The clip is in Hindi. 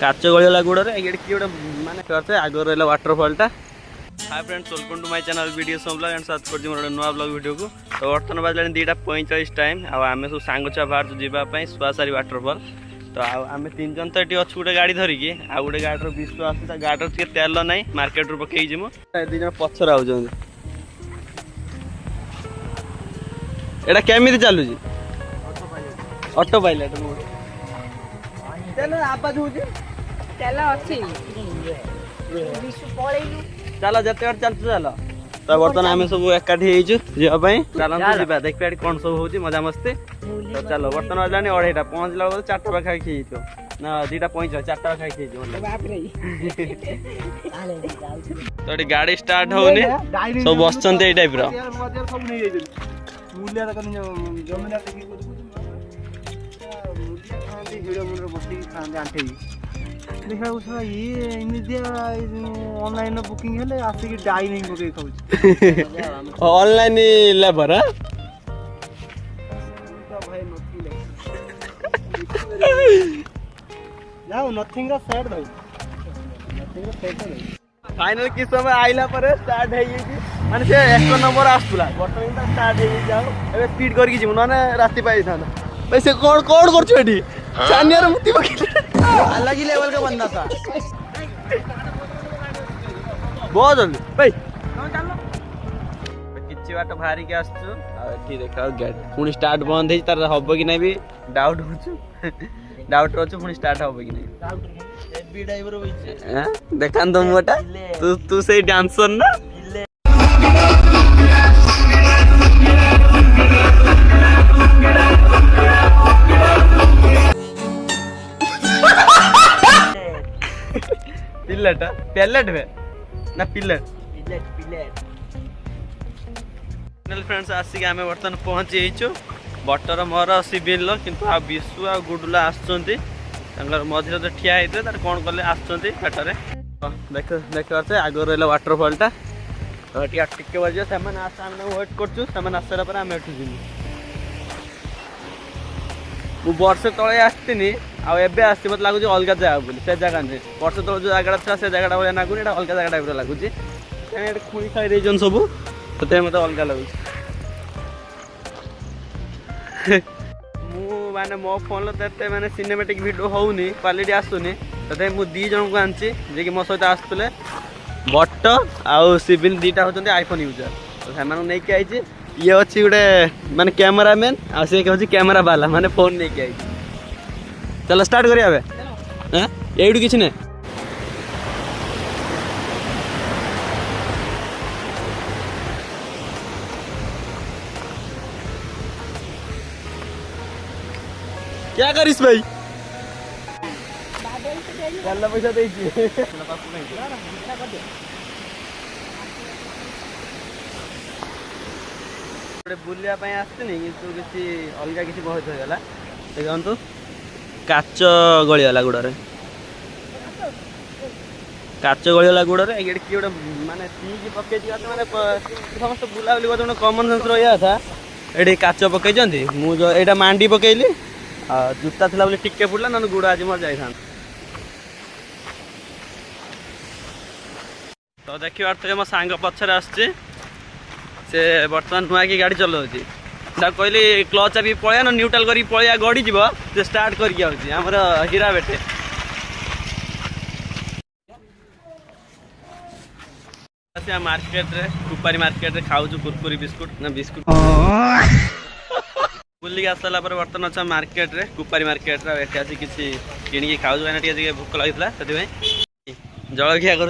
काच गला गुड़ ये गोटे माने करते आगे रहा वाटरफॉलटा। Hi friends, welcome to my channel video blog and साथ कर मोर नुआ ब्लॉग वीडियो को। तो बर्तमान बाजला 2:45 टाइम आम सब सांग छुआ बाहर जावाई सुआसारी वाटरफॉल। तो आम 3 जन तो ये अच्छे गोटे गाड़ी धरिकी आ गोटे गाड़ी विश्व आस गाड़ी तेल ना मार्केट रू पकई जीमु 2 जन पछर आउछन। एटा केमिति चलू ऑटो पायलट चलो आवाज होची चलो अच्छी चलो जते बार चलते चलो। तो बर्तमान आम सब एकाठी जावाई चलते जा देखा कौन सब हो मजा मस्ती। तो चलो बर्तमान बाजलानी 2:30 पहुँचला 4टा पाखापाखि ना 2:45 4टा पाखापाखि तो ये गाड़ी स्टार्ट होनी सब बसचंते ए टाइप रो ऑनलाइन बुकिंग हेले आसिक डाई नहीं पके खाऊ ऑनलाइन लेबर जाओ नथिंग रा सेट दो नथिंग रा सेट दो फाइनल किस समय आइला पर स्टार्ट है ये माने से 1 नंबर आसुला बर्तमान तो स्टार्ट है जाओ एबे स्पीड करके जिमु ना रास्ते पाई था भाई से कोन कोन करछु एठी चानियार मुक्ति पके अलग ही लेवल का बंदा था बहुत जल्दी भाई किछि बाट भारी के आछछु आ एठी देखा गेट पुनी स्टार्ट बंद है तार हबो कि नै भी डाउट होछु डाउट रोछु पुनी स्टार्ट हबो कि नै डाउट एबी ड्राइवर होइछे हां देखान दम मोटा तू से डांसर ना पिलेट पैलेट में ना पिलेट पिलेट पिलेट फ्रेंड्स आसिक आम बर्तमान पहुँची बटर मोर सिविल किंतु आ विशु आ गुडुला आसुँच मझे तो ठिया होते तार कौन कले आसटे देख देख आगे रहा वाटरफॉलटा तो टिके बजे से वेट कर आसारा पर आम एठू जी मु वर्ष तले आसनी आबे आस मत लगुच अलग जगह बोली से जगह नहीं वर्ष तले जो जगह था से जगह भाई लगुनि अलग जगह टाइप लगुच खुणी खाई देन सब तो मत अलग लगुच माने मो फोन माने सिनेमेटिक वीडियो होनी क्वालिटी आसुनी तो मुझे 2 जन को आनी जे कि मो सहित आसुले बट आउ सिविल 2टा होचंती आईफोन यूजर तो से नहीं आई ये अच्छी गोटे माने कैमरामैन आ से कहछि कैमरा वाला माने फोन नहीं आई। चलो स्टार्ट करिया हां एडू किछ ने क्या करिस भाई चल पैसा दे बुलिया आसनी कि अलग किसी बहुत होगा देखु काच गलीगला गुड़े काच गलीगला गुड़े ये किए गोटे माने पीक पकई माने समस्त बुलाबुली गोटे कमन सेन्स रहा था ये काच पकई मुझे मांडी पकईली जूता थी बोले टिके फुटला ना गुड़ आज मोर जाता तो देखिए मो सांग पछर आसे बर्तमान नुआ की गाड़ी चलाऊँगी कहली क्लच भी पलैया ना न्यूट्राल कर पलैया गड़ी जीव से स्टार्ट करके आमर हीरा बेटे मार्केट रे कुपारी मार्केट रे खाऊ कुरकुरी बिस्कुट ना बिस्कुट बुलिक आसला बर्तमान अच्छा मार्केट रे कुपारी मार्केट रे किसी किणी खाऊ भूख लगी जलखिया कर